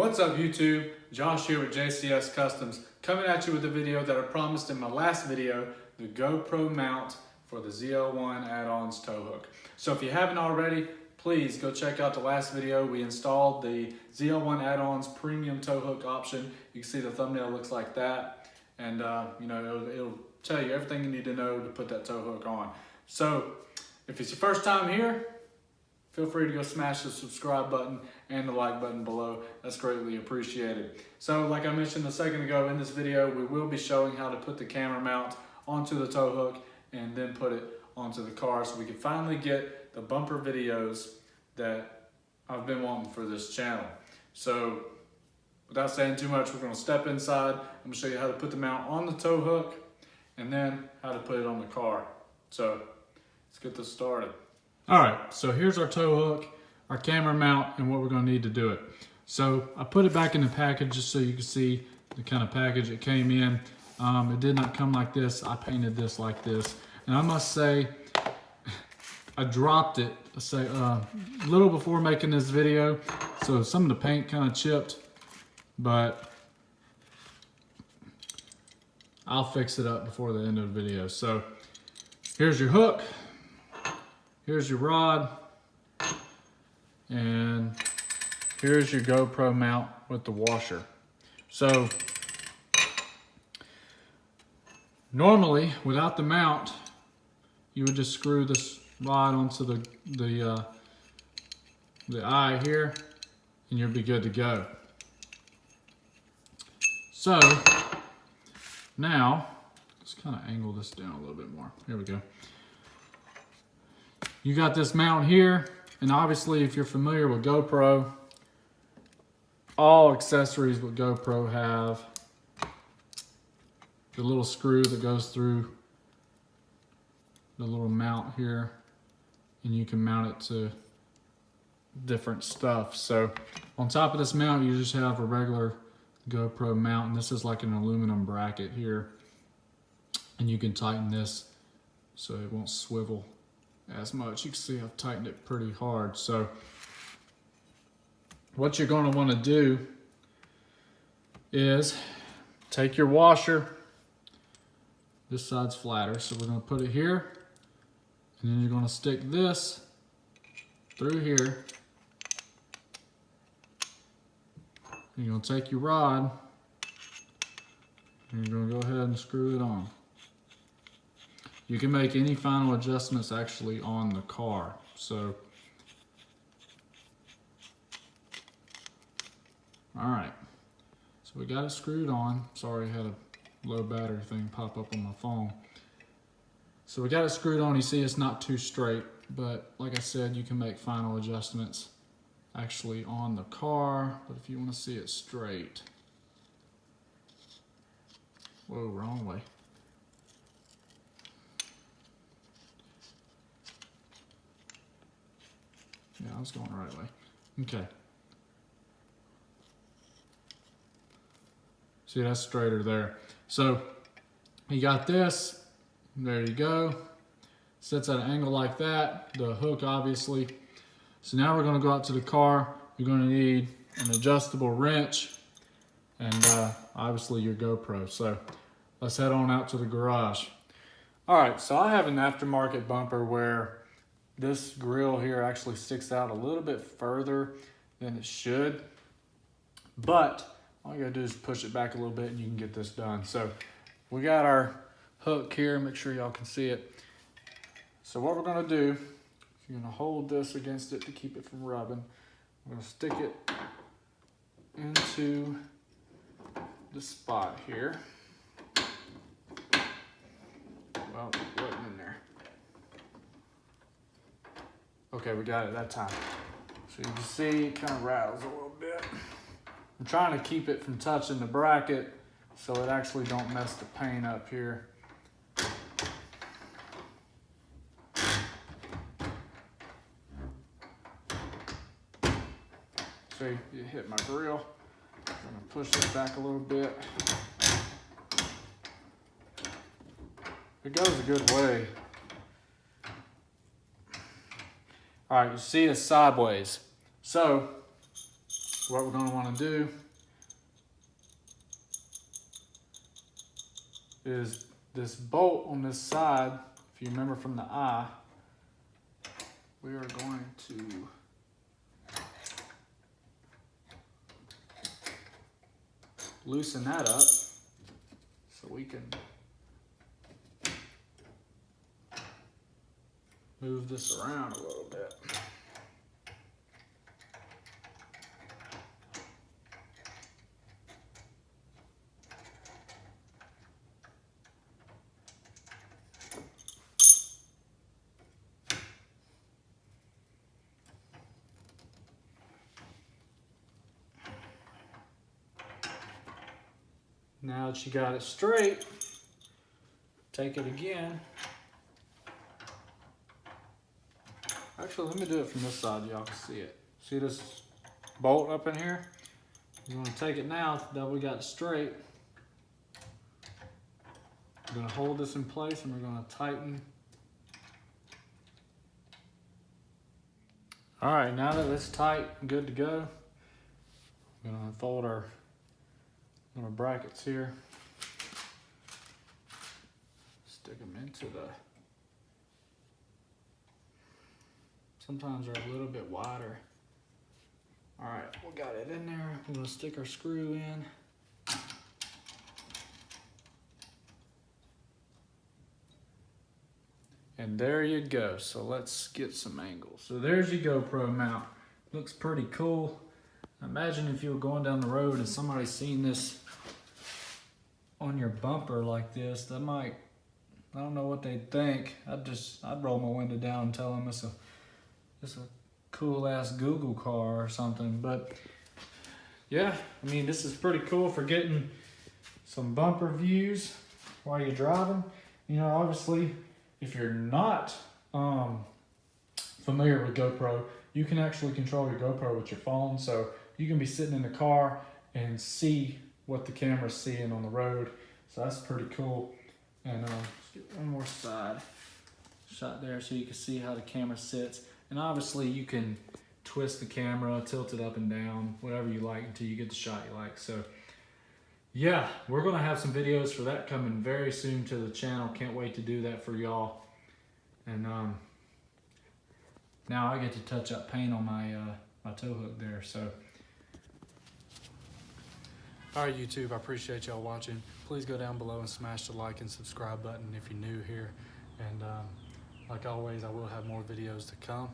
What's up YouTube? Josh here with JCS Customs, coming at you with a video that I promised in my last video, the GoPro Mount for the ZL1 Addons Towhook. So if you haven't already, please go check out the last video. We installed the ZL1 Addons Premium Towhook option. You can see the thumbnail looks like that, and it'll tell you everything you need to know to put that towhook on. So if it's your first time here, feel free to go smash the subscribe button and the like button below. That's greatly appreciated. So like I mentioned a second ago, in this video, we will be showing how to put the camera mount onto the towhook and then put it onto the car so we can finally get the bumper videos that I've been wanting for this channel. So without saying too much, we're gonna step inside. I'm gonna show you how to put the mount on the towhook and then how to put it on the car. So let's get this started. All right, so here's our tow hook, our camera mount, and what we're gonna need to do it. So I put it back in the package just so you can see the kind of package it came in. It did not come like this. I painted this like this. And I must say, I dropped it, a little before making this video. So some of the paint kind of chipped, but I'll fix it up before the end of the video. So here's your hook. Here's your rod, and here's your GoPro mount with the washer. So normally, without the mount, you would just screw this rod onto the eye here, and you'll be good to go. So now, let's kind of angle this down a little bit more. Here we go. You got this mount here, and obviously if you're familiar with GoPro, all accessories with GoPro have the little screw that goes through the little mount here, and you can mount it to different stuff. So on top of this mount, you just have a regular GoPro mount, and this is like an aluminum bracket here, and you can tighten this so it won't swivel as much. You can see I've tightened it pretty hard. So what you're going to want to do is take your washer. This side's flatter, so we're going to put it here, and then you're going to stick this through here. You're going to take your rod and you're going to go ahead and screw it on. You can make any final adjustments actually on the car. So, all right. So we got it screwed on. Sorry, I had a low battery thing pop up on my phone. So we got it screwed on. You see it's not too straight, but like I said, you can make final adjustments actually on the car. But if you want to see it straight, whoa, wrong way. Yeah, I was going the right way. Okay. See, that's straighter there. So you got this. There you go. Sits at an angle like that. The hook, obviously. So now we're going to go out to the car. You're going to need an adjustable wrench and obviously your GoPro. So let's head on out to the garage. All right, so I have an aftermarket bumper where this grill here actually sticks out a little bit further than it should, but all you gotta do is push it back a little bit and you can get this done. So we got our hook here, make sure y'all can see it. So what we're gonna do, you're gonna hold this against it to keep it from rubbing. We're gonna stick it into the spot here. Well, it wasn't in there. Okay, we got it that time. So you can see it kind of rattles a little bit. I'm trying to keep it from touching the bracket so it actually don't mess the paint up here. See, it hit my grill. I'm gonna push it back a little bit. It goes a good way. All right, you see it's sideways. So what we're going to want to do is this bolt on this side, if you remember from the eye, we are going to loosen that up so we can move this around a little bit. Now that you got it straight, take it again. Actually, let me do it from this side, y'all can see it. See this bolt up in here? You're gonna take it now that we got it straight. We're gonna hold this in place and we're gonna tighten. All right, now that it's tight and good to go, we're gonna unfold our brackets here. Stick them into the, sometimes they're a little bit wider. All right, we got it in there. We're gonna stick our screw in. And there you go. So let's get some angles. So there's your GoPro mount. Looks pretty cool. Imagine if you were going down the road and somebody's seen this on your bumper like this, that might, I don't know what they'd think. I'd roll my window down and tell them it's a cool ass Google car or something. But yeah, I mean, this is pretty cool for getting some bumper views while you're driving. You know, obviously, if you're not familiar with GoPro, you can actually control your GoPro with your phone. So you can be sitting in the car and see what the camera's seeing on the road. So that's pretty cool. And let's get one more side shot there so you can see how the camera sits. And obviously you can twist the camera, tilt it up and down, whatever you like until you get the shot you like. So yeah, we're gonna have some videos for that coming very soon to the channel. Can't wait to do that for y'all. And now I get to touch up paint on my my tow hook there. So all right, YouTube, I appreciate y'all watching. Please go down below and smash the like and subscribe button if you're new here. And like always, I will have more videos to come.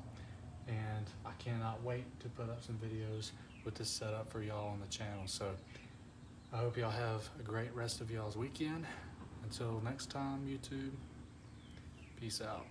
And I cannot wait to put up some videos with this setup for y'all on the channel. So I hope y'all have a great rest of y'all's weekend. Until next time, YouTube, peace out.